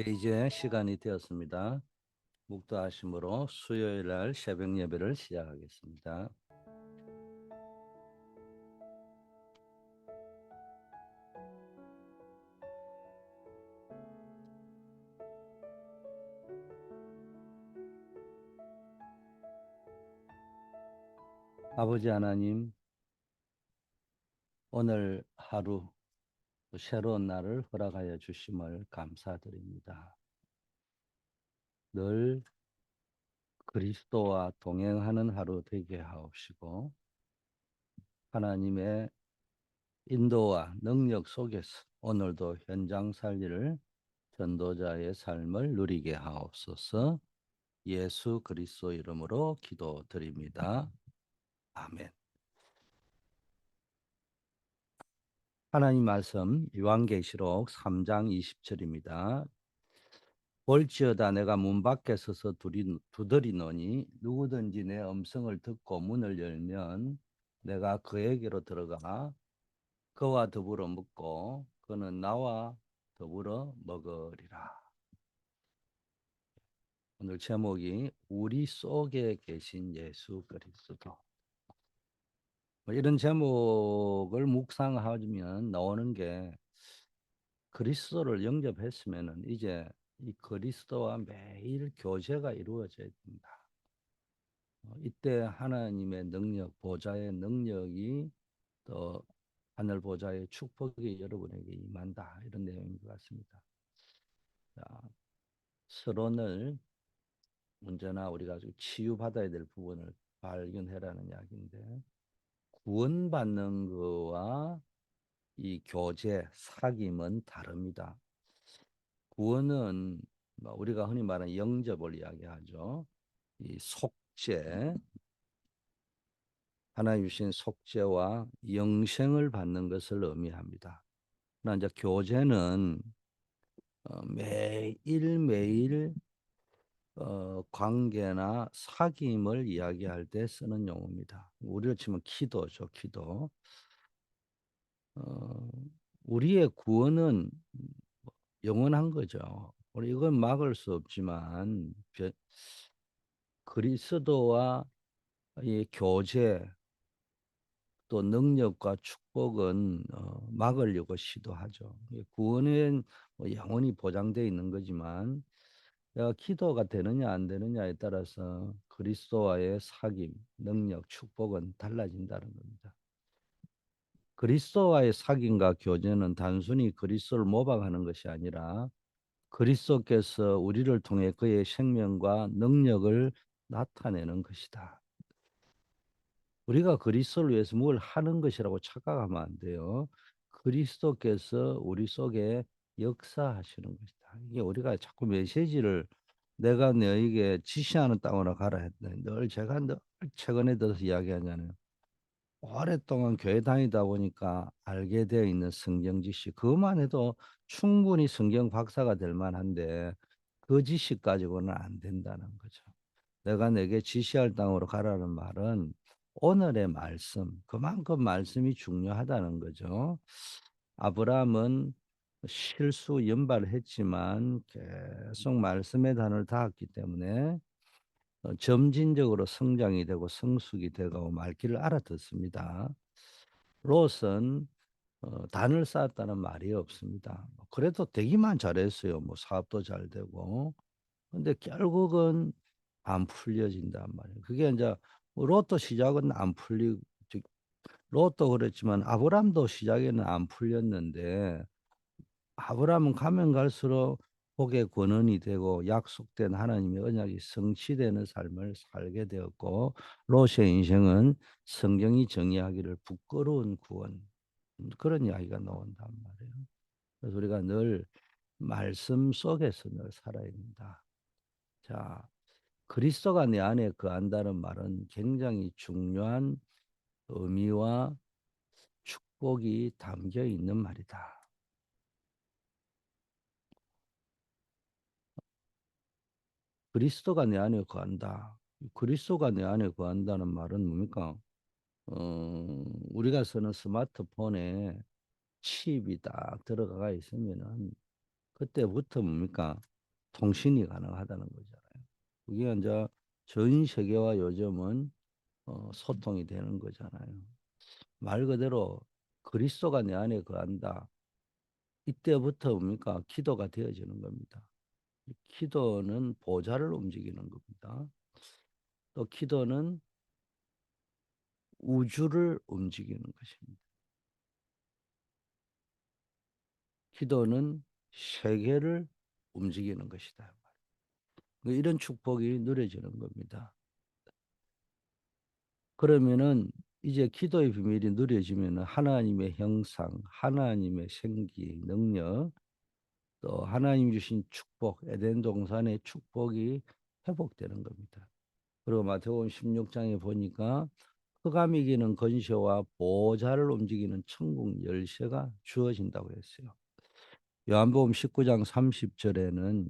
이제 시간이 되었습니다. 묵도하심으로 수요일 날 새벽 예배를 시작하겠습니다. 아버지 하나님, 오늘 하루 새로운 날을 허락하여 주심을 감사드립니다. 늘 그리스도와 동행하는 하루 되게 하옵시고 하나님의 인도와 능력 속에서 오늘도 현장 살리를 전도자의 삶을 누리게 하옵소서. 예수 그리스도 이름으로 기도드립니다. 아멘. 하나님 말씀 요한계시록 3장 20절입니다. 볼지어다 내가 문 밖에 서서 두드리노니 누구든지 내 음성을 듣고 문을 열면 내가 그에게로 들어가 그와 더불어 먹고 그는 나와 더불어 먹으리라. 오늘 제목이 우리 속에 계신 예수 그리스도. 이런 제목을 묵상하면 나오는 게 그리스도를 영접했으면 이제 이 그리스도와 매일 교제가 이루어져야 된다. 이때 하나님의 능력, 보좌의 능력이 또 하늘 보좌의 축복이 여러분에게 임한다. 이런 내용인 것 같습니다. 자, 서론을 언제나 우리가 치유받아야 될 부분을 발견해라는 이야기인데 구원받는 거와 이 교제, 사귐은 다릅니다. 구원은 우리가 흔히 말하는 영접을 이야기하죠. 이 속죄, 하나님 주신 속죄와 영생을 받는 것을 의미합니다. 그러나 이제 교제는 매일매일 관계나 사귐을 이야기할 때 쓰는 용어입니다. 우리로 치면 기도죠, 기도. 어, 우리의 구원은 영원한 거죠. 우리 이건 막을 수 없지만 그리스도와 이 교제 또 능력과 축복은 막으려고 시도하죠. 구원은 뭐 영원히 보장되어 있는 거지만 내가 기도가 되느냐 안 되느냐에 따라서 그리스도와의 사귐, 능력, 축복은 달라진다는 겁니다. 그리스도와의 사귐과 교제는 단순히 그리스도를 모방하는 것이 아니라 그리스도께서 우리를 통해 그의 생명과 능력을 나타내는 것이다. 우리가 그리스도를 위해서 뭘 하는 것이라고 착각하면 안 돼요. 그리스도께서 우리 속에 역사하시는 것이다. 이게 우리가 자꾸 메시지를 내가 너에게 지시하는 땅으로 가라 했더니 제가 늘 최근에 들어서 이야기하잖아요. 오랫동안 교회 다니다 보니까 알게 되어 있는 성경 지식 그것만 해도 충분히 성경 박사가 될 만한데 그 지식 가지고는 안 된다는 거죠. 내가 내게 지시할 땅으로 가라는 말은 오늘의 말씀, 그만큼 말씀이 중요하다는 거죠. 아브라함은 실수 연발했지만 계속 말씀의 단을 닿았기 때문에 점진적으로 성장이 되고 성숙이 되고 말귀를 알아듣습니다. 롯은 단을 쌓았다는 말이 없습니다. 그래도 되기만 잘했어요. 뭐 사업도 잘 되고. 근데 결국은 안 풀려진단 말이에요. 그게 이제 롯도 시작은 안 풀리고 롯도 그랬지만 아브람도 시작에는 안 풀렸는데 아브람은 가면 갈수록 복의 권원이 되고 약속된 하나님의 언약이 성취되는 삶을 살게 되었고 롯의 인생은 성경이 정의하기를 부끄러운 구원 그런 이야기가 나온단 말이에요. 그래서 우리가 늘 말씀 속에서 늘 살아야 된다. 자, 그리스도가 내 안에 거한다는 말은 굉장히 중요한 의미와 축복이 담겨 있는 말이다. 그리스도가 내 안에 거한다. 그리스도가 내 안에 거한다는 말은 뭡니까? 우리가 쓰는 스마트폰에 칩이 딱 들어가 있으면은 그때부터 뭡니까? 통신이 가능하다는 거잖아요. 그게 이제 전 세계와 요즘은 소통이 되는 거잖아요. 말 그대로 그리스도가 내 안에 거한다. 이때부터 뭡니까? 기도가 되어지는 겁니다. 기도는 보좌를 움직이는 겁니다. 또 기도는 우주를 움직이는 것입니다. 기도는 세계를 움직이는 것이다. 이런 축복이 누려지는 겁니다. 그러면은 이제 기도의 비밀이 누려지면은 하나님의 형상, 하나님의 생기, 능력, 또 하나님 주신 축복, 에덴 동산의 축복이 회복되는 겁니다. 그리고 마태복음 16장에 보니까 흑암 이기는 권세와 보좌를 움직이는 천국 열쇠가 주어진다고 했어요. 요한복음 19장 30절에는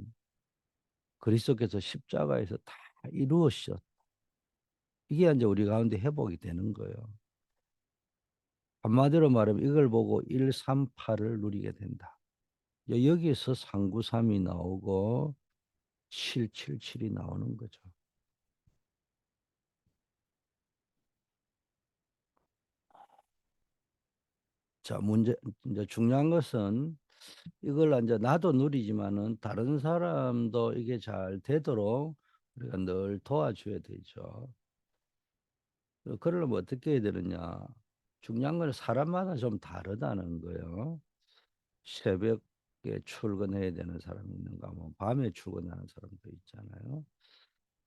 그리스도께서 십자가에서 다 이루었어. 이게 이제 우리 가운데 회복이 되는 거예요. 한마디로 말하면 이걸 보고 138을 누리게 된다. 여기에서 393이 나오고 777이 나오는 거죠. 자, 이제 중요한 것은 이걸 이제 나도 누리지만은 다른 사람도 이게 잘 되도록 우리가 늘 도와줘야 되죠. 그러려면 어떻게 해야 되느냐? 중요한 건 사람마다 좀 다르다는 거예요. 새벽에 출근해야 되는 사람이 있는가, 뭐 밤에 출근하는 사람도 있잖아요.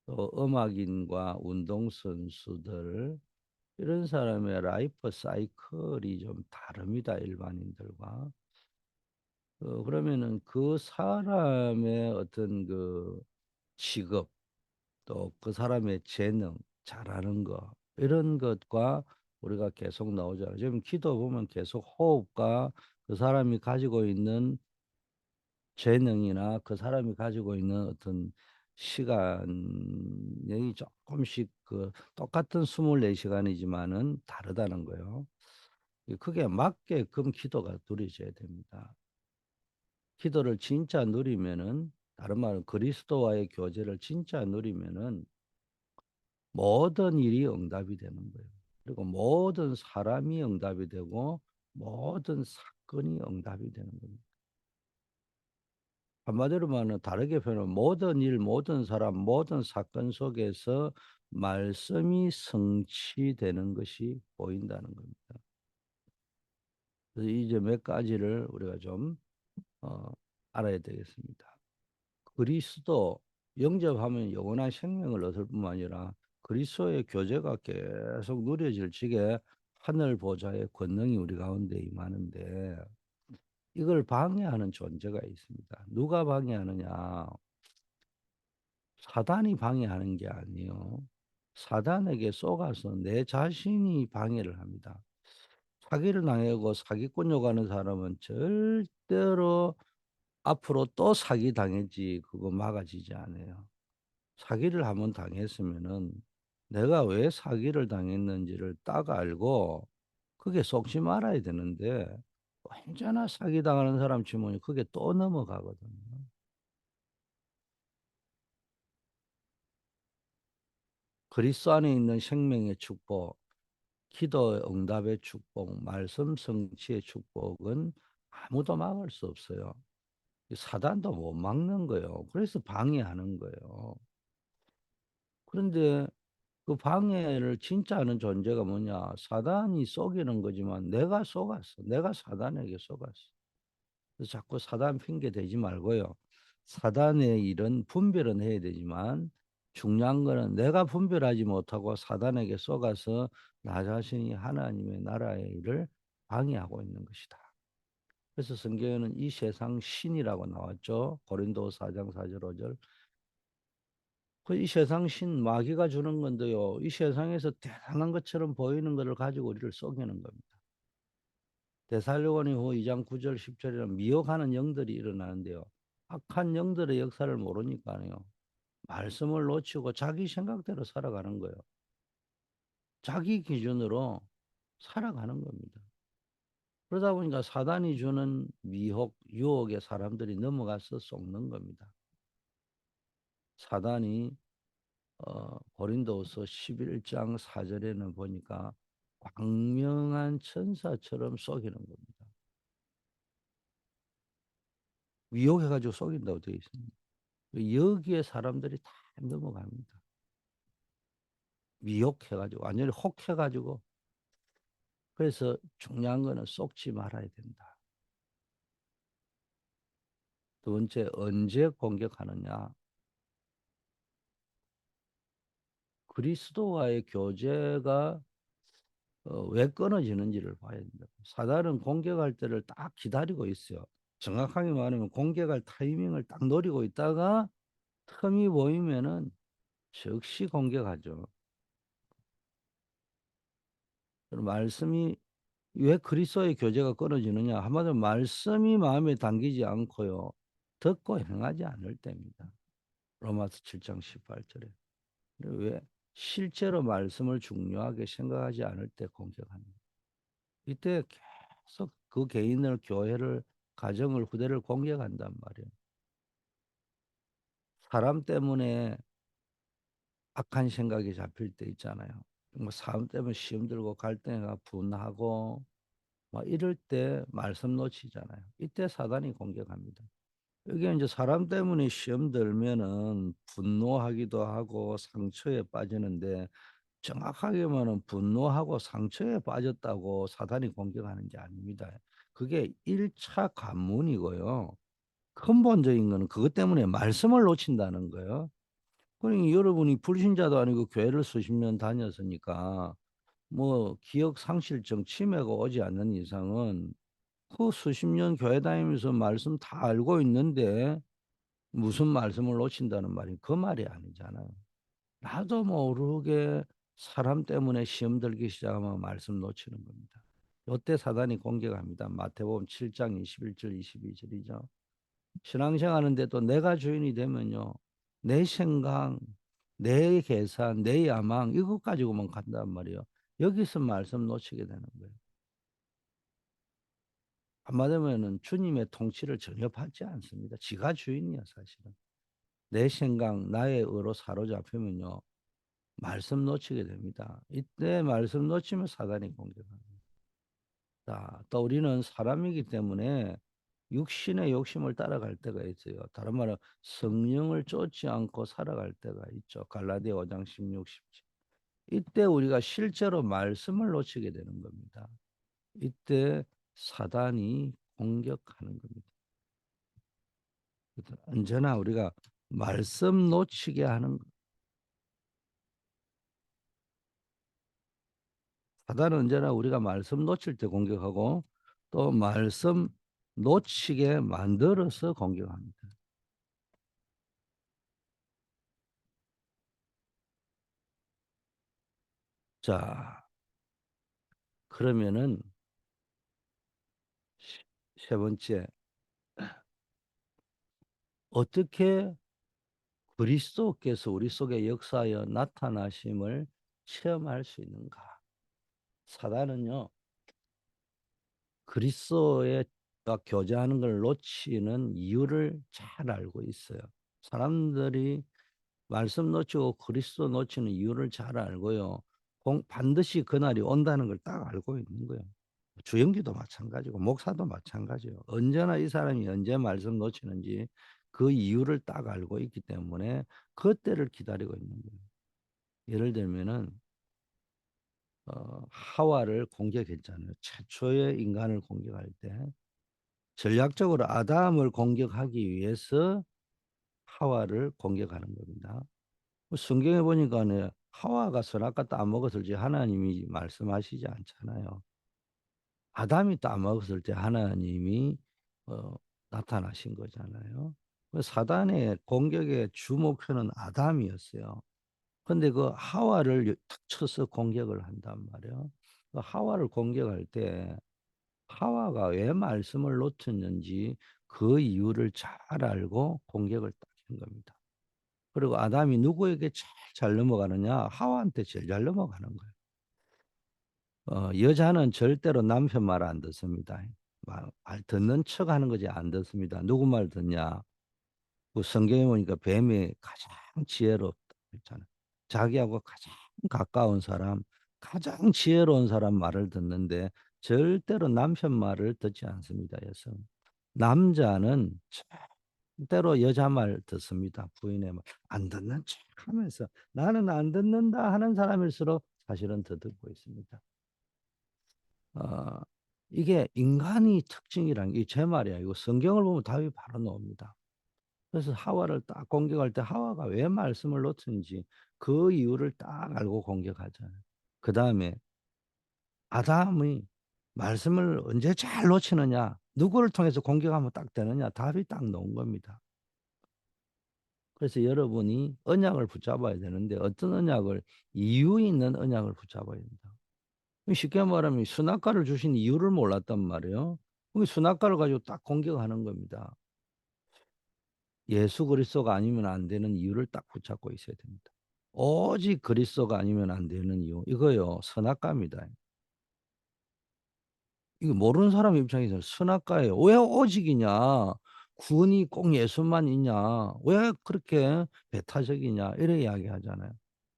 또 음악인과 운동선수들 이런 사람의 라이프 사이클이 좀 다릅니다. 일반인들과. 그러면은 그 사람의 어떤 그 직업 또 그 사람의 재능 잘하는 거 이런 것과 우리가 계속 나오잖아요. 지금 기도 보면 계속 호흡과 그 사람이 가지고 있는 재능이나 그 사람이 가지고 있는 어떤 시간이 조금씩 그 똑같은 24시간이지만은 다르다는 거예요. 그게 맞게끔 기도가 누려져야 됩니다. 기도를 진짜 누리면은 다른 말은 그리스도와의 교제를 진짜 누리면은 모든 일이 응답이 되는 거예요. 그리고 모든 사람이 응답이 되고 모든 사건이 응답이 되는 겁니다. 한마디로 말하면 다르게 표현하면 모든 일, 모든 사람, 모든 사건 속에서 말씀이 성취되는 것이 보인다는 겁니다. 그래서 이제 몇 가지를 우리가 좀 어, 알아야 되겠습니다. 그리스도 영접하면 영원한 생명을 얻을 뿐만 아니라 그리스도의 교제가 계속 누려질 적에 하늘 보좌의 권능이 우리 가운데 임하는데 이걸 방해하는 존재가 있습니다. 누가 방해하느냐? 사단이 방해하는 게 아니에요. 사단에게 속아서 내 자신이 방해를 합니다. 사기를 당하고 사기꾼 욕하는 사람은 절대로 앞으로 또 사기 당했지 그거 막아지지 않아요. 사기를 한번 당했으면은 내가 왜 사기를 당했는지를 딱 알고 그게 속지 말아야 되는데 언제나 사기 당하는 사람 치면 그게 또 넘어가거든요. 그리스도 안에 있는 생명의 축복, 기도 응답의 축복, 말씀 성취의 축복은 아무도 막을 수 없어요. 사단도 못 막는 거예요. 그래서 방해하는 거예요. 그런데 그 방해를 진짜 하는 존재가 뭐냐? 사단이 속이는 거지만 내가 속았어. 내가 사단에게 속았어. 그래서 자꾸 사단 핑계 대지 말고요. 사단의 일은 분별은 해야 되지만 중요한 거는 내가 분별하지 못하고 사단에게 속아서 나 자신이 하나님의 나라의 일을 방해하고 있는 것이다. 그래서 성경에는 이 세상 신이라고 나왔죠. 고린도서 4장 4절 5절. 그 이 세상 신 마귀가 주는 건데요. 이 세상에서 대단한 것처럼 보이는 것을 가지고 우리를 속이는 겁니다. 데살로니가 2장 9절 10절에는 미혹하는 영들이 일어나는데요. 악한 영들의 역사를 모르니까요. 말씀을 놓치고 자기 생각대로 살아가는 거예요. 자기 기준으로 살아가는 겁니다. 그러다 보니까 사단이 주는 미혹, 유혹에 사람들이 넘어가서 속는 겁니다. 사단이 고린도후서 11장 4절에는 보니까 광명한 천사처럼 속이는 겁니다. 미혹해가지고 속인다고 되어 있습니다. 여기에 사람들이 다 넘어갑니다. 미혹해가지고 완전히 혹해가지고. 그래서 중요한 거는 속지 말아야 된다. 두 번째, 언제 공격하느냐? 그리스도와의 교제가 왜 끊어지는지를 봐야 된다. 사단은 공격할 때를 딱 기다리고 있어요. 정확하게 말하면 공격할 타이밍을 딱 노리고 있다가 틈이 보이면은 즉시 공격하죠. 말씀이 왜 그리스도의 교제가 끊어지느냐? 한마디로 말씀이 마음에 담기지 않고요. 듣고 행하지 않을 때입니다. 로마서 7장 18절에. 왜? 실제로 말씀을 중요하게 생각하지 않을 때 공격합니다. 이때 계속 그 개인을, 교회를, 가정을, 후대를 공격한단 말이에요. 사람 때문에 악한 생각이 잡힐 때 있잖아요. 뭐 사람 때문에 시험 들고 갈등해가 분하고 막 이럴 때 말씀 놓치잖아요. 이때 사단이 공격합니다. 여기 이제 사람 때문에 시험 들면은 분노하기도 하고 상처에 빠지는데 정확하게 말하면 분노하고 상처에 빠졌다고 사단이 공격하는 게 아닙니다. 그게 1차 관문이고요. 근본적인 거는 그것 때문에 말씀을 놓친다는 거예요. 그러니 여러분이 불신자도 아니고 교회를 수십 년 다녔으니까 뭐 기억 상실증 치매가 오지 않는 이상은 그 수십 년 교회 다니면서 말씀 다 알고 있는데 무슨 말씀을 놓친다는 말이 그 말이 아니잖아요. 나도 모르게 사람 때문에 시험 들기 시작하면 말씀 놓치는 겁니다. 이때 사단이 공격합니다. 마태복음 7장 21절 22절이죠. 신앙생활하는데 또 내가 주인이 되면요. 내 생각, 내 계산, 내 야망 이것 가지고만 간단 말이에요. 여기서 말씀 놓치게 되는 거예요. 한마디로 주님의 통치를 전혀 받지 않습니다. 지가 주인이야 사실은. 내 생각, 나의 의로 사로잡히면요. 말씀 놓치게 됩니다. 이때 말씀 놓치면 사단이 공격합니다. 자, 또 우리는 사람이기 때문에 육신의 욕심을 따라갈 때가 있어요. 다른 말은 성령을 쫓지 않고 살아갈 때가 있죠. 갈라디아 5장 16, 17. 이때 우리가 실제로 말씀을 놓치게 되는 겁니다. 이때 사단이 공격하는 겁니다. 언제나 우리가 말씀 놓치게 하는 사단은 언제나 우리가 말씀 놓칠 때 공격하고 또 말씀 놓치게 만들어서 공격합니다. 자, 그러면은 세 번째, 어떻게 그리스도께서 우리 속에 역사하여 나타나심을 체험할 수 있는가? 사단은요, 그리스도의 교제하는 걸 놓치는 이유를 잘 알고 있어요. 사람들이 말씀 놓치고 그리스도 놓치는 이유를 잘 알고요. 반드시 그날이 온다는 걸 딱 알고 있는 거예요. 주영기도 마찬가지고 목사도 마찬가지예요. 언제나 이 사람이 언제 말씀 놓치는지 그 이유를 딱 알고 있기 때문에 그때를 기다리고 있는 거예요. 예를 들면은 하와를 공격했잖아요. 최초의 인간을 공격할 때 전략적으로 아담을 공격하기 위해서 하와를 공격하는 겁니다. 성경에 보니까 하와가 선악과 안 먹었을지 하나님이 말씀하시지 않잖아요. 아담이 따먹었을 때 하나님이 어, 나타나신 거잖아요. 사단의 공격의 주 목표는 아담이었어요. 근데 그 하와를 탁 쳐서 공격을 한단 말이에요. 그 하와를 공격할 때 하와가 왜 말씀을 놓쳤는지 그 이유를 잘 알고 공격을 딱 한 겁니다. 그리고 아담이 누구에게 제일 잘 넘어가느냐? 하와한테 제일 잘 넘어가는 거예요. 여자는 절대로 남편 말 안 듣습니다. 말 듣는 척 하는 거지 안 듣습니다. 누구 말 듣냐? 그 성경에 보니까 뱀이 가장 지혜롭다 했잖아요. 자기하고 가장 가까운 사람, 가장 지혜로운 사람 말을 듣는데 절대로 남편 말을 듣지 않습니다. 여성. 남자는 절대로 여자 말 듣습니다. 부인의 말. 안 듣는 척 하면서 나는 안 듣는다 하는 사람일수록 사실은 더 듣고 있습니다. 어, 이게 인간이 특징이란 게 제 말이야. 이거 성경을 보면 답이 바로 나옵니다. 그래서 하와를 딱 공격할 때 하와가 왜 말씀을 놓쳤는지 그 이유를 딱 알고 공격하잖아요. 그 다음에 아담이 말씀을 언제 잘 놓치느냐, 누구를 통해서 공격하면 딱 되느냐, 답이 딱 나온 겁니다. 그래서 여러분이 언약을 붙잡아야 되는데 어떤 언약을, 이유 있는 언약을 붙잡아야 된다. 쉽게 말하면 순학과를 주신 이유를 몰랐단 말이에요. 그 순학과를 가지고 딱 공격하는 겁니다. 예수 그리스도가 아니면 안 되는 이유를 딱 붙잡고 있어야 됩니다. 오직 그리스도가 아니면 안 되는 이유. 이거요, 선악과입니다. 이거 모르는 사람 입장에서는 선악과예요. 왜 오직이냐? 구원이 꼭 예수만 있냐? 왜 그렇게 배타적이냐? 이래 이야기 하잖아요.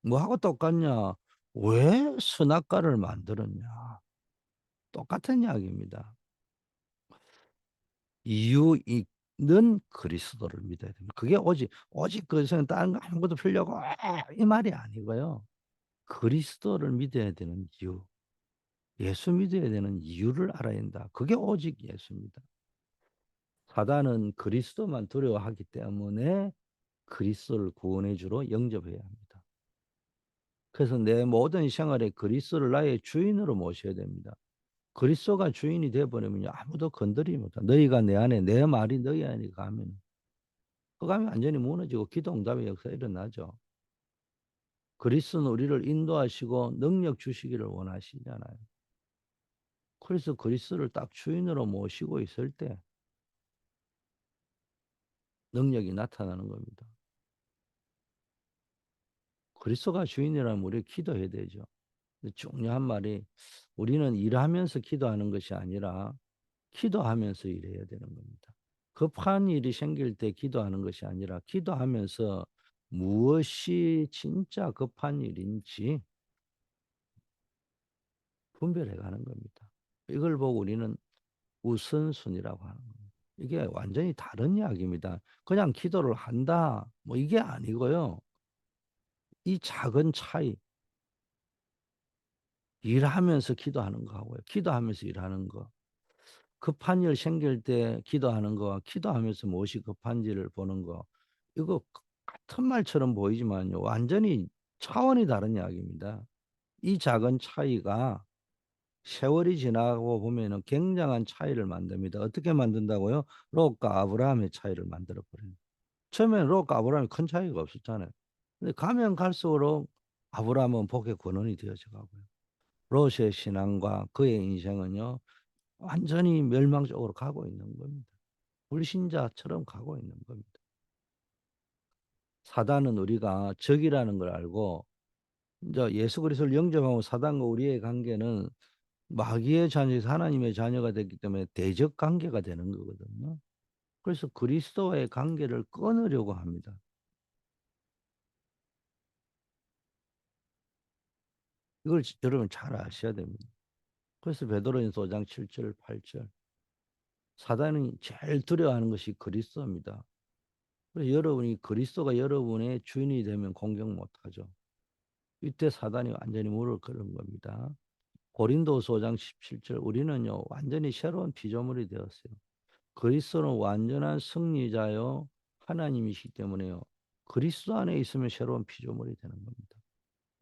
뭐하고 똑같냐? 왜 선악과를 만들었냐? 똑같은 이야기입니다. 이유 있는 그리스도를 믿어야 됩니다. 그게 오직 그리스도는 다른 거 아무것도 필요하고 이 말이 아니고요. 그리스도를 믿어야 되는 이유, 예수 믿어야 되는 이유를 알아야 한다. 그게 오직 예수입니다. 사단은 그리스도만 두려워하기 때문에 그리스도를 구원해 주러 영접해야 합니다. 그래서 내 모든 생활에 그리스도를 나의 주인으로 모셔야 됩니다. 그리스도가 주인이 되어버리면 아무도 건드리지 못한다. 너희가 내 안에, 내 말이 너희 안에 가면 그 감이 완전히 무너지고 기도 응답의 역사 일어나죠. 그리스도는 우리를 인도하시고 능력 주시기를 원하시잖아요. 그래서 그리스도를 딱 주인으로 모시고 있을 때 능력이 나타나는 겁니다. 그리스도가 주인이라면 우리 기도해야 되죠. 중요한 말이 우리는 일하면서 기도하는 것이 아니라 기도하면서 일해야 되는 겁니다. 급한 일이 생길 때 기도하는 것이 아니라 기도하면서 무엇이 진짜 급한 일인지 분별해 가는 겁니다. 이걸 보고 우리는 우선순위라고 하는 겁니다. 이게 완전히 다른 이야기입니다. 그냥 기도를 한다, 뭐 이게 아니고요. 이 작은 차이, 일하면서 기도하는 거하고요. 기도하면서 일하는 거. 급한 일 생길 때 기도하는 거와 기도하면서 무엇이 급한지를 보는 거. 이거 같은 말처럼 보이지만요. 완전히 차원이 다른 이야기입니다. 이 작은 차이가 세월이 지나고 보면은 굉장한 차이를 만듭니다. 어떻게 만든다고요? 롯과 아브라함의 차이를 만들어 버려요. 처음에는 롯과 아브라함이 큰 차이가 없었잖아요. 근데 가면 갈수록 아브라함은 복의 근원이 되어져 가고요. 롯의 신앙과 그의 인생은요, 완전히 멸망 쪽으로 가고 있는 겁니다. 불신자처럼 가고 있는 겁니다. 사단은 우리가 적이라는 걸 알고 이제 예수 그리스도를 영접하고 사단과 우리의 관계는 마귀의 자녀에서 하나님의 자녀가 됐기 때문에 대적 관계가 되는 거거든요. 그래서 그리스도와의 관계를 끊으려고 합니다. 이걸 여러분 잘 아셔야 됩니다. 그래서 베드로전서 5장 7절 8절 사단이 제일 두려워하는 것이 그리스도입니다. 그래서 여러분이 그리스도가 여러분의 주인이 되면 공격 못하죠. 이때 사단이 완전히 무릎을 꿇은 겁니다. 고린도서 5장 17절 우리는요 완전히 새로운 피조물이 되었어요. 그리스도는 완전한 승리자요 하나님이시기 때문에요. 그리스도 안에 있으면 새로운 피조물이 되는 겁니다.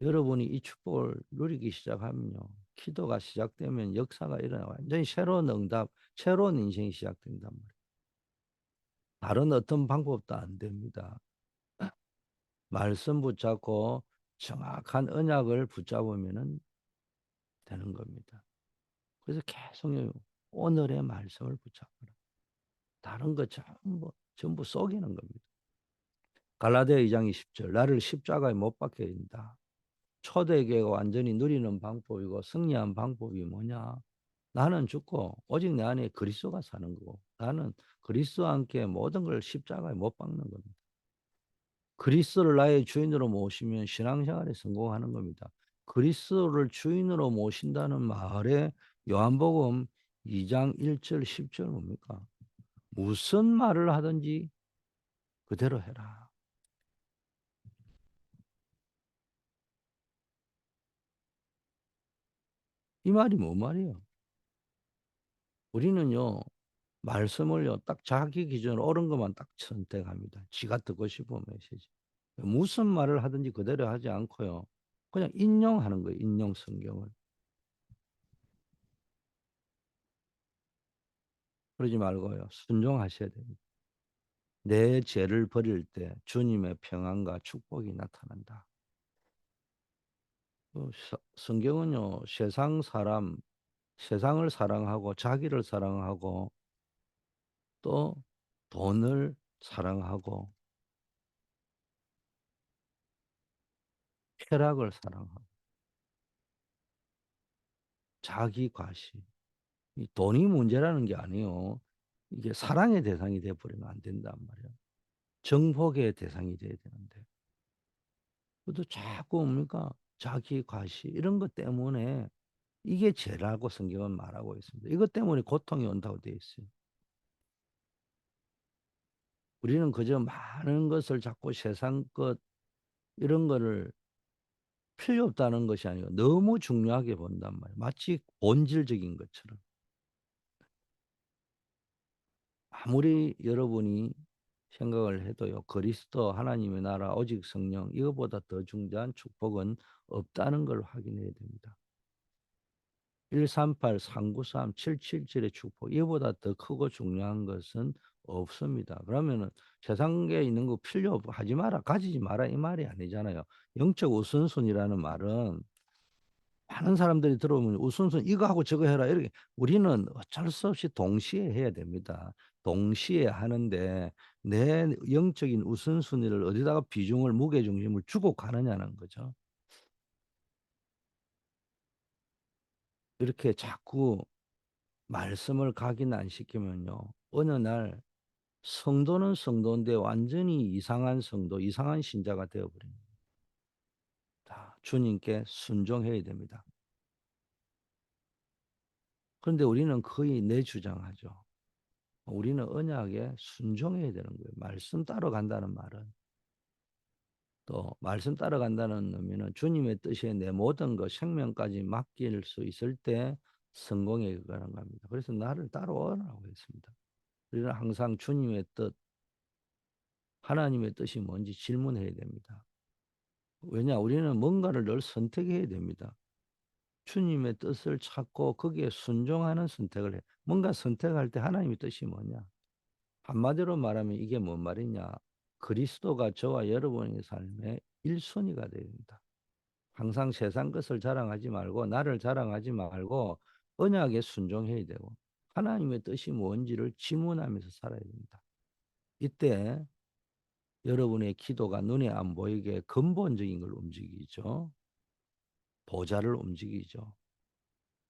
여러분이 이 축복을 누리기 시작하면요. 기도가 시작되면 역사가 일어나 완전히 새로운 응답, 새로운 인생이 시작된단 말이에요. 다른 어떤 방법도 안 됩니다. 말씀 붙잡고 정확한 언약을 붙잡으면 되는 겁니다. 그래서 계속 오늘의 말씀을 붙잡으라. 다른 거 전부 속이는 겁니다. 갈라디아 2장 20절 나를 십자가에 못 박게 된다. 초대교회가 완전히 누리는 방법이고 승리한 방법이 뭐냐? 나는 죽고 오직 내 안에 그리스도가 사는 거고 나는 그리스도와 함께 모든 걸 십자가에 못 박는 겁니다. 그리스도를 나의 주인으로 모시면 신앙생활에 성공하는 겁니다. 그리스도를 주인으로 모신다는 말에 요한복음 2장 1절 10절 뭡니까? 무슨 말을 하든지 그대로 해라. 이 말이 뭔 말이에요? 우리는요, 말씀을요, 딱 자기 기준으로 옳은 것만 딱 선택합니다. 지가 듣고 싶은 메시지. 무슨 말을 하든지 그대로 하지 않고요. 그냥 인용하는 거예요. 인용 성경을. 그러지 말고요. 순종하셔야 됩니다. 내 죄를 버릴 때 주님의 평안과 축복이 나타난다. 성경은요, 세상을 사랑하고 자기를 사랑하고 또 돈을 사랑하고 쾌락을 사랑하고 자기 과시. 이 돈이 문제라는 게 아니에요. 이게 사랑의 대상이 돼버리면 안 된단 말이에요. 정복의 대상이 돼야 되는데. 그것도 자꾸 뭡니까? 자기 과시 이런 것 때문에 이게 죄라고 성경은 말하고 있습니다. 이것 때문에 고통이 온다고 되어 있어요. 우리는 그저 많은 것을 자꾸 세상 것 이런 거를 필요 없다는 것이 아니고 너무 중요하게 본단 말이에요. 마치 본질적인 것처럼. 아무리 여러분이 생각을 해도요. 그리스도 하나님의 나라 오직 성령 이거보다 더 중대한 축복은 없다는 걸 확인해야 됩니다. 138, 393, 777의 축복 이거보다 더 크고 중요한 것은 없습니다. 그러면은 세상에 있는 거 필요 없고 하지 마라, 가지지 마라 이 말이 아니잖아요. 영적 우선순위라는 말은 많은 사람들이 들어오면 우선순위 이거 하고 저거 해라 이렇게 우리는 어쩔 수 없이 동시에 해야 됩니다. 동시에 하는데 내 영적인 우선순위를 어디다가 비중을 무게중심을 주고 가느냐는 거죠. 이렇게 자꾸 말씀을 각인 안 시키면요. 어느 날 성도는 성도인데 완전히 이상한 성도, 이상한 신자가 되어버립니다. 주님께 순종해야 됩니다. 그런데 우리는 거의 내주장하죠. 우리는 언약에 순종해야 되는 거예요. 말씀 따라간다는 말은 또 말씀 따라간다는 의미는 주님의 뜻에 내 모든 것 생명까지 맡길 수 있을 때 성공에 가는 겁니다. 그래서 나를 따라오라고 했습니다. 우리는 항상 주님의 뜻, 하나님의 뜻이 뭔지 질문해야 됩니다. 왜냐? 우리는 뭔가를 늘 선택해야 됩니다. 주님의 뜻을 찾고 거기에 순종하는 선택을 해. 뭔가 선택할 때 하나님의 뜻이 뭐냐? 한마디로 말하면 이게 뭔 말이냐? 그리스도가 저와 여러분의 삶의 1순위가 되야 된다. 항상 세상 것을 자랑하지 말고 나를 자랑하지 말고 언약에 순종해야 되고 하나님의 뜻이 뭔지를 질문하면서 살아야 됩니다. 이때 여러분의 기도가 눈에 안 보이게 근본적인 걸 움직이죠. 보좌를 움직이죠.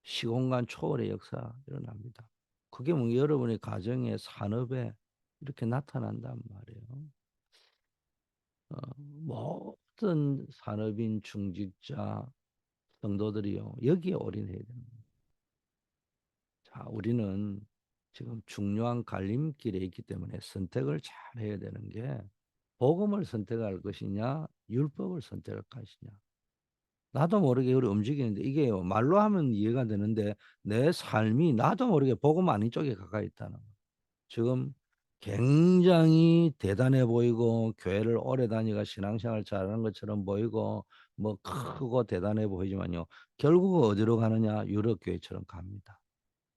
시공간 초월의 역사 일어납니다. 그게 뭐 여러분의 가정의 산업에 이렇게 나타난단 말이에요. 모든 산업인 중직자 성도들이요 여기에 올인해야 됩니다. 자, 우리는 지금 중요한 갈림길에 있기 때문에 선택을 잘 해야 되는 게 복음을 선택할 것이냐 율법을 선택할 것이냐. 나도 모르게 우리 움직이는데 이게요 말로 하면 이해가 되는데 내 삶이 나도 모르게 복음 아닌 쪽에 가까이 있다는 거예요. 지금 굉장히 대단해 보이고 교회를 오래 다니가 신앙생활 잘하는 것처럼 보이고 뭐 크고 대단해 보이지만요. 결국 어디로 가느냐? 유럽 교회처럼 갑니다.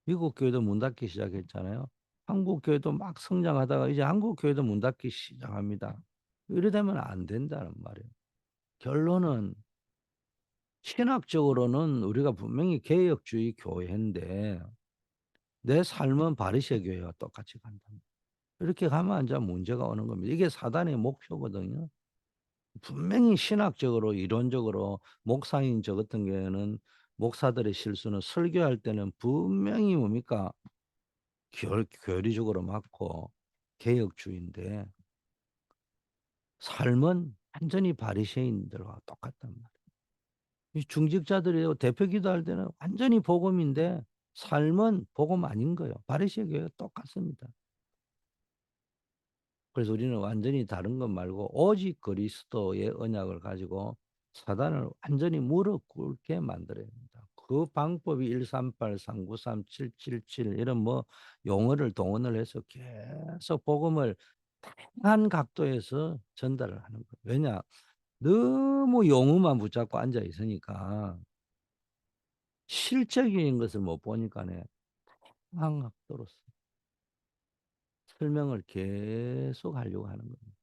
미국 교회도 문 닫기 시작했잖아요. 한국 교회도 막 성장하다가 이제 한국 교회도 문 닫기 시작합니다. 이래 되면 안 된다는 말이에요. 결론은 신학적으로는 우리가 분명히 개혁주의 교회인데 내 삶은 바리새 교회와 똑같이 간다. 이렇게 가면 이제 문제가 오는 겁니다. 이게 사단의 목표거든요. 분명히 신학적으로 이론적으로 목사인 저 같은 경우에는 목사들의 실수는 설교할 때는 분명히 뭡니까? 교리적으로 맞고 개혁주의인데 삶은 완전히 바리새인들과 똑같단 말이에요. 이 중직자들이요 대표 기도할 때는 완전히 복음인데 삶은 복음 아닌 거예요. 바리새 교회가 똑같습니다. 그래서 우리는 완전히 다른 것 말고 오직 그리스도의 언약을 가지고 사단을 완전히 무릎 꿇게 만들어야 합니다. 그 방법이 138, 393, 777 이런 뭐 용어를 동원을 해서 계속 복음을 다양한 각도에서 전달을 하는 거예요. 왜냐? 너무 용어만 붙잡고 앉아 있으니까 실적인 것을 못 보니까네 다양한 각도로서 설명을 계속 하려고 하는 거예요.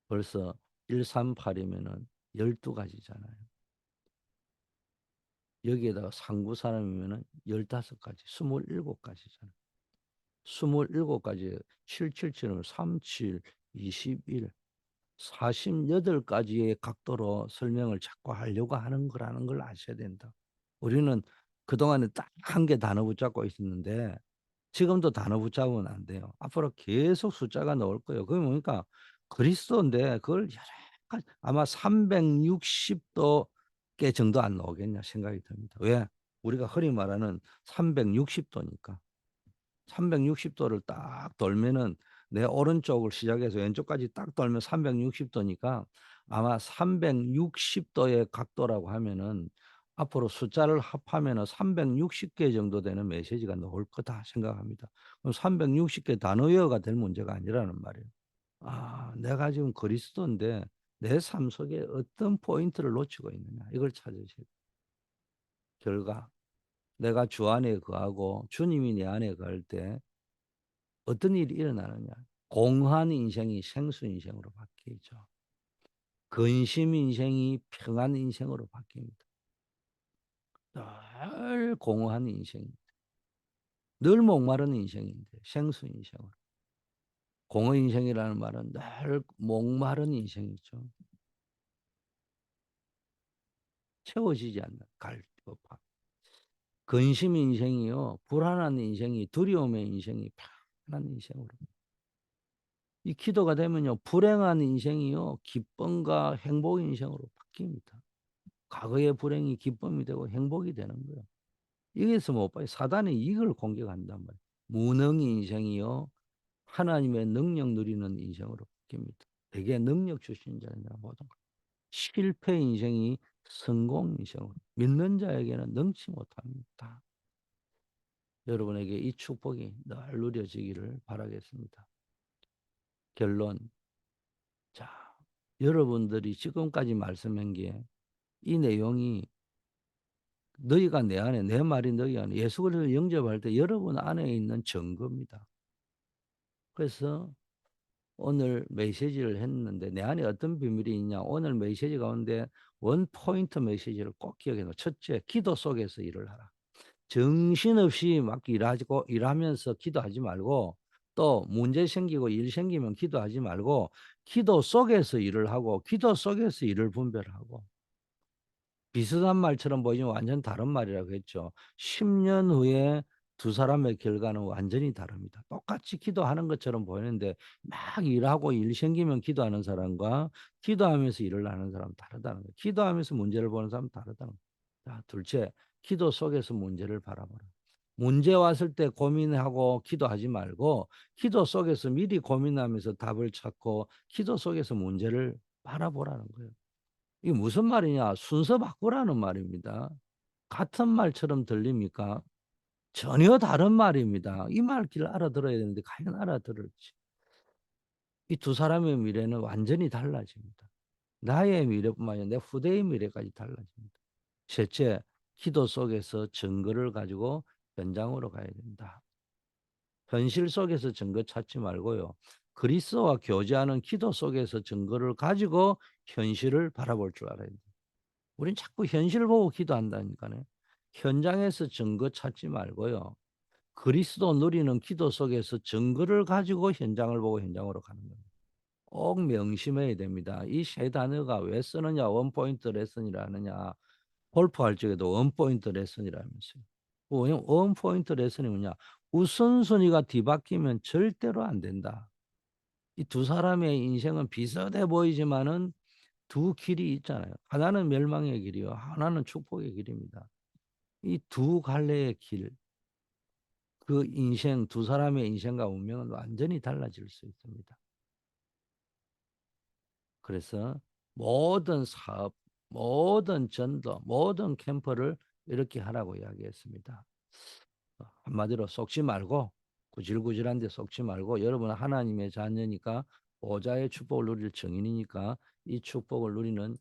벌써 138이면은 12가지잖아요. 여기에다가 상구 사람이면은 15가지, 27가지잖아요. 27가지 777은 37, 21, 48가지의 각도로 설명을 자꾸 하려고 하는 거라는 걸 아셔야 된다. 우리는 그동안에 딱 한 개 단어 붙잡고 있었는데 지금도 단어 붙잡으면 안 돼요. 앞으로 계속 숫자가 나올 거예요. 그게 뭡니까? 그리스도인데 그걸 여러 가지 아마 360도 개 정도 안 나오겠냐 생각이 듭니다. 왜? 우리가 흔히 말하는 360도니까. 360도를 딱 돌면은 내 오른쪽을 시작해서 왼쪽까지 딱 돌면 360도니까 아마 360도의 각도라고 하면은 앞으로 숫자를 합하면은 360개 정도 되는 메시지가 나올 거다 생각합니다. 그럼 360개 단어여가 될 문제가 아니라는 말이에요. 아, 내가 지금 그리스도인데 내 삶 속에 어떤 포인트를 놓치고 있느냐 이걸 찾으셔야 돼요. 결과 내가 주 안에 거하고 주님이 내 안에 거할 때 어떤 일이 일어나느냐. 공허한 인생이 생수 인생으로 바뀌죠. 근심 인생이 평안 인생으로 바뀝니다. 늘 공허한 인생입니다. 늘 목마른 인생인데 생수 인생으로. 공허 인생이라는 말은 늘 목마른 인생이죠. 채워지지 않는 갈급함. 근심 인생이요. 불안한 인생이 두려움의 인생이 편안한 인생으로. 이 기도가 되면요. 불행한 인생이요. 기쁨과 행복 인생으로 바뀝니다. 과거의 불행이 기쁨이 되고 행복이 되는 거예요. 여기서 못 봐요. 사단이 이걸 공격한단 말이에요. 무능 인생이요. 하나님의 능력 누리는 인생으로 바뀝니다. 대개 능력 주신 자니라 모든 것. 실패 인생이 성공 인생으로. 믿는 자에게는 능치 못합니다. 여러분에게 이 축복이 늘 누려지기를 바라겠습니다. 결론. 자, 여러분들이 지금까지 말씀한 게 이 내용이 너희가 내 안에 내 말이 너희 안에 예수 그리스도를 영접할 때 여러분 안에 있는 증거입니다. 그래서 오늘 메시지를 했는데 내 안에 어떤 비밀이 있냐. 오늘 메시지 가운데 원 포인트 메시지를 꼭 기억해 놓. 첫째, 기도 속에서 일을 하라. 정신없이 막 일하면서 기도하지 말고 또 문제 생기고 일 생기면 기도하지 말고 기도 속에서 일을 하고 기도 속에서 일을 분별하고 비슷한 말처럼 보이지만 완전 다른 말이라고 했죠. 10년 후에 두 사람의 결과는 완전히 다릅니다. 똑같이 기도하는 것처럼 보이는데 막 일하고 일 생기면 기도하는 사람과 기도하면서 일을 하는 사람은 다르다는 거예요. 기도하면서 문제를 보는 사람은 다르다는 거예요. 자, 둘째, 기도 속에서 문제를 바라보라. 문제 왔을 때 고민하고 기도하지 말고 기도 속에서 미리 고민하면서 답을 찾고 기도 속에서 문제를 바라보라는 거예요. 이게 무슨 말이냐? 순서 바꾸라는 말입니다. 같은 말처럼 들립니까? 전혀 다른 말입니다. 이 말귀를 알아들어야 되는데 과연 알아들을지. 이 두 사람의 미래는 완전히 달라집니다. 나의 미래뿐만 아니라 내 후대의 미래까지 달라집니다. 셋째, 기도 속에서 증거를 가지고 현장으로 가야 된다. 현실 속에서 증거 찾지 말고요. 그리스도와 교제하는 기도 속에서 증거를 가지고 현실을 바라볼 줄 알아야 돼요. 우린 자꾸 현실 보고 기도한다니까요. 현장에서 증거 찾지 말고요. 그리스도 누리는 기도 속에서 증거를 가지고 현장을 보고 현장으로 가는 겁니다. 꼭 명심해야 됩니다. 이 세 단어가 왜 쓰느냐, 원포인트 레슨이라 하느냐, 골프할 적에도 원포인트 레슨이라면서요. 원포인트 레슨이 뭐냐? 우선순위가 뒤바뀌면 절대로 안 된다. 이 두 사람의 인생은 비슷해 보이지만은 두 길이 있잖아요. 하나는 멸망의 길이요. 하나는 축복의 길입니다. 이 두 갈래의 길, 그 인생, 두 사람의 인생과 운명은 완전히 달라질 수 있습니다. 그래서 모든 사업, 모든 전도, 모든 캠프를 이렇게 하라고 이야기했습니다. 한마디로 속지 말고, 구질구질한데 속지 말고, 여러분은 하나님의 자녀니까 보좌의 축복을 누릴 증인이니까 이 축복을 누리는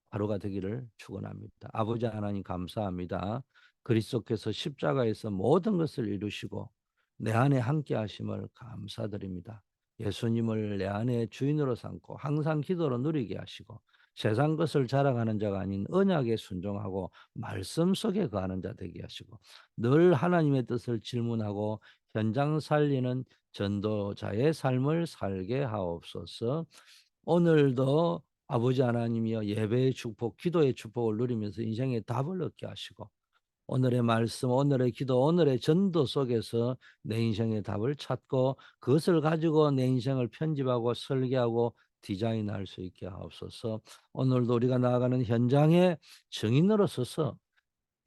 하루가 되기를 축원합니다. 아버지 하나님 감사합니다. 그리스도께서 십자가에서 모든 것을 이루시고 내 안에 함께 하심을 감사드립니다. 예수님을 내 안에 주인으로 삼고 항상 기도로 누리게 하시고 세상 것을 자랑하는 자가 아닌 언약에 순종하고 말씀 속에 거하는 자 되게 하시고 늘 하나님의 뜻을 질문하고 현장 살리는 전도자의 삶을 살게 하옵소서. 오늘도 아버지 하나님이여 예배의 축복, 기도의 축복을 누리면서 인생의 답을 얻게 하시고 오늘의 말씀, 오늘의 기도, 오늘의 전도 속에서 내 인생의 답을 찾고 그것을 가지고 내 인생을 편집하고 설계하고 디자인할 수 있게 하옵소서. 오늘도 우리가 나아가는 현장에 증인으로 서서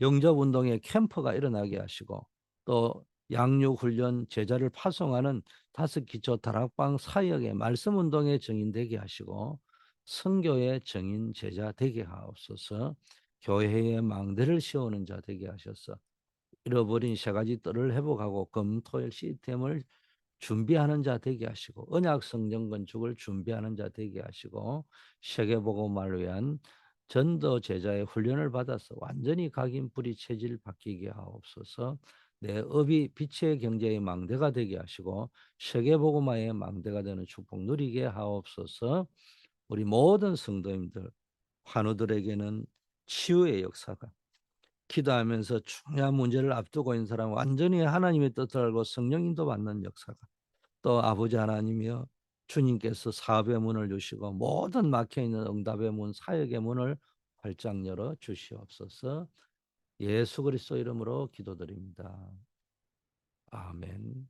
영접운동의 캠프가 일어나게 하시고 또 양육훈련 제자를 파송하는 다섯 기초 다락방 사역의 말씀운동의 증인되게 하시고 선교의 증인 제자 되게 하옵소서. 교회의 망대를 씌우는 자 되게 하셔서 잃어버린 세 가지 뜰을 회복하고 금토일 시스템을 준비하는 자 되게 하시고 언약 성전 건축을 준비하는 자 되게 하시고 세계복음화를 위한 전도 제자의 훈련을 받아서 완전히 각인 뿌리 체질 바뀌게 하옵소서. 내 업이 빛의 경제의 망대가 되게 하시고 세계복음화의 망대가 되는 축복 누리게 하옵소서. 우리 모든 성도님들 환우들에게는 치유의 역사가 기도하면서 중요한 문제를 앞두고 있는 사람은 완전히 하나님의 뜻을 알고 성령 인도받는 역사가 또 아버지 하나님이여 주님께서 사업의 문을 주시고 모든 막혀있는 응답의 문, 사역의 문을 활짝 열어 주시옵소서. 예수 그리스도 이름으로 기도드립니다. 아멘.